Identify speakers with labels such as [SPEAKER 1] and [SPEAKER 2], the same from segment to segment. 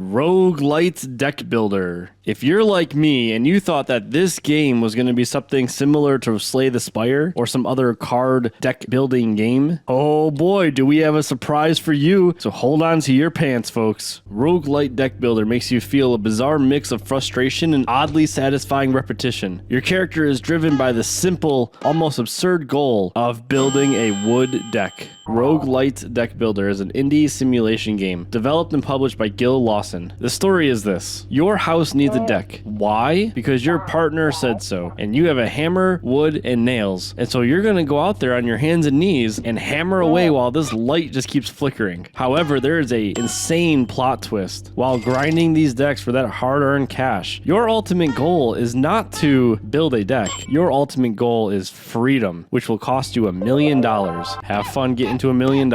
[SPEAKER 1] Roguelite Deck Builder. If you're like me and you thought that this game was going to be something similar to Slay the Spire or some other card deck building game, oh boy, do we have a surprise for you. So hold on to your pants, folks. Roguelite Deck Builder makes you feel a bizarre mix of frustration and oddly satisfying repetition. Your character is driven by the simple, almost absurd goal of building a wood deck. Roguelite Deck Builder is an indie simulation game developed and published by Gil Lawson. The story is this: your house needs a deck. Why? Because your partner said so, and you have a hammer, wood, and nails, and so you're gonna go out there on your hands and knees and hammer away while this light just keeps flickering. However, there is a insane plot twist. While grinding these decks for that hard-earned cash, your ultimate goal is not to build a deck. Your ultimate goal is freedom, which will cost you $1 million. Have fun getting to $1 million.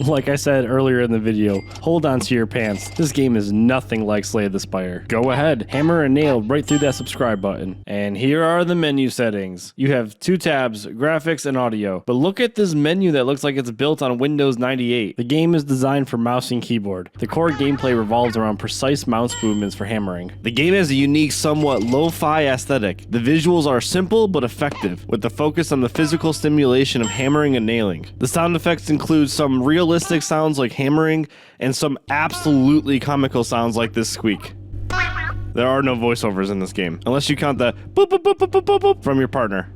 [SPEAKER 1] Like I said earlier in the video, hold on to your pants. This game is nothing like Slay the Spire. Go ahead, hammer a nail right through that subscribe button. And here are the menu settings. You have 2 tabs, graphics and audio. But look at this menu that looks like it's built on Windows 98. The game is designed for mouse and keyboard. The core gameplay revolves around precise mouse movements for hammering. The game has a unique, somewhat lo-fi aesthetic. The visuals are simple but effective, with the focus on the physical stimulation of hammering and nailing. The sound effects include some realistic sounds like hammering and some absolutely comical sounds like this squeak. There are no voiceovers in this game, unless you count the boop boop boop boop boop boop boop from your partner.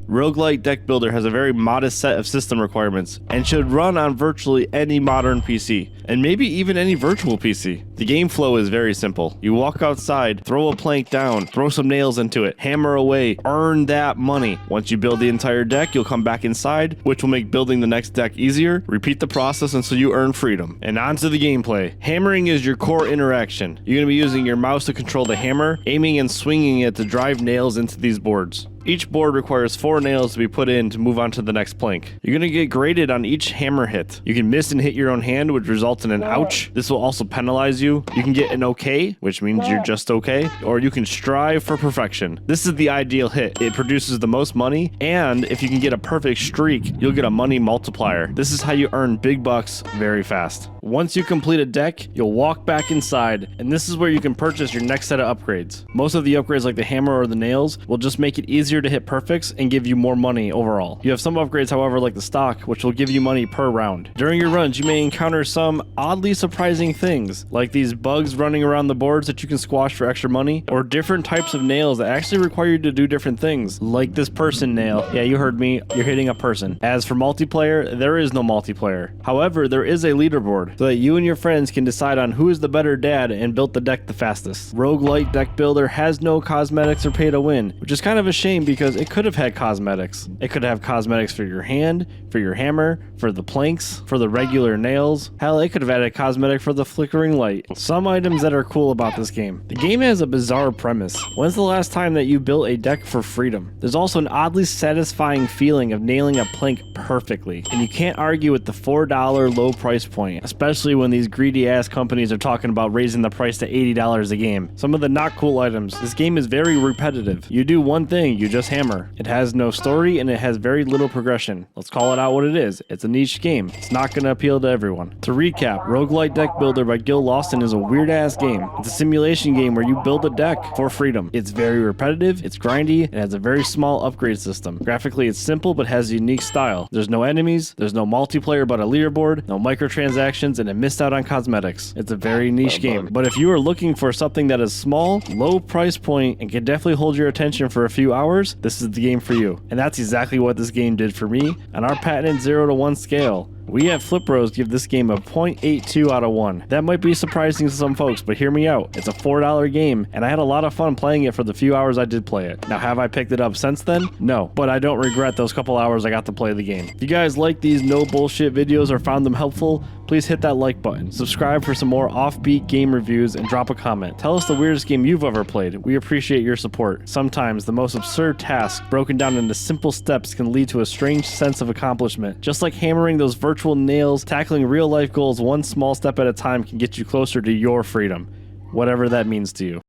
[SPEAKER 1] Roguelite Deck Builder has a very modest set of system requirements and should run on virtually any modern PC, and maybe even any virtual PC. The game flow is very simple. You walk outside, throw a plank down, throw some nails into it, hammer away, earn that money. Once you build the entire deck, you'll come back inside, which will make building the next deck easier. Repeat the process until you earn freedom. And on to the gameplay. Hammering is your core interaction. You're going to be using your mouse to control the hammer, aiming and swinging it to drive nails into these boards. Each board requires 4 nails to be put in to move on to the next plank. You're going to get graded on each hammer hit. You can miss and hit your own hand, which results in an ouch. This will also penalize you. You can get an okay, which means you're just okay, or you can strive for perfection. This is the ideal hit. It produces the most money, and if you can get a perfect streak, you'll get a money multiplier. This is how you earn big bucks very fast. Once you complete a deck, you'll walk back inside, and this is where you can purchase your next set of upgrades. Most of the upgrades, like the hammer or the nails, will just make it easier to hit perfects and give you more money overall. You have some upgrades, however, like the stock, which will give you money per round. During your runs, you may encounter some oddly surprising things, like these bugs running around the boards that you can squash for extra money, or different types of nails that actually require you to do different things, like this person nail. Yeah, you heard me, you're hitting a person. As for multiplayer, there is no multiplayer. However, there is a leaderboard, so that you and your friends can decide on who is the better dad and built the deck the fastest. Roguelite Deck Builder has no cosmetics or pay to win, which is kind of a shame because it could have had cosmetics. It could have cosmetics for your hand, for your hammer, for the planks, for the regular nails. Hell, it could have added a cosmetic for the flickering light. Some items that are cool about this game. The game has a bizarre premise. When's the last time that you built a deck for freedom? There's also an oddly satisfying feeling of nailing a plank perfectly, and you can't argue with the $4 low price point, especially when these greedy ass companies are talking about raising the price to $80 a game. Some of the not cool items. This game is very repetitive. You do one thing, you just hammer. It has no story and it has very little progression. Let's call it out what it is. It's a niche game. It's not going to appeal to everyone. To recap, Roguelite Deck Builder by Gil Lawson is a weird ass game. It's a simulation game where you build a deck for freedom. It's very repetitive, it's grindy, and has a very small upgrade system. Graphically, it's simple but has a unique style. There's no enemies, there's no multiplayer but a leaderboard, no microtransactions, and it missed out on cosmetics. It's a very niche game. But if you are looking for something that is small, low price point, and can definitely hold your attention for a few hours, this is the game for you. And that's exactly what this game did for me on our patented 0 to 1 scale. We at FlipBros give this game a 0.82 out of 1. That might be surprising to some folks, but hear me out. It's a $4 game, and I had a lot of fun playing it for the few hours I did play it. Now, have I picked it up since then? No, but I don't regret those couple hours I got to play the game. If you guys like these no bullshit videos or found them helpful, please hit that like button. Subscribe for some more offbeat game reviews and drop a comment. Tell us the weirdest game you've ever played. We appreciate your support. Sometimes the most absurd tasks broken down into simple steps can lead to a strange sense of accomplishment. Just like hammering those virtual nails, tackling real life goals one small step at a time can get you closer to your freedom, whatever that means to you.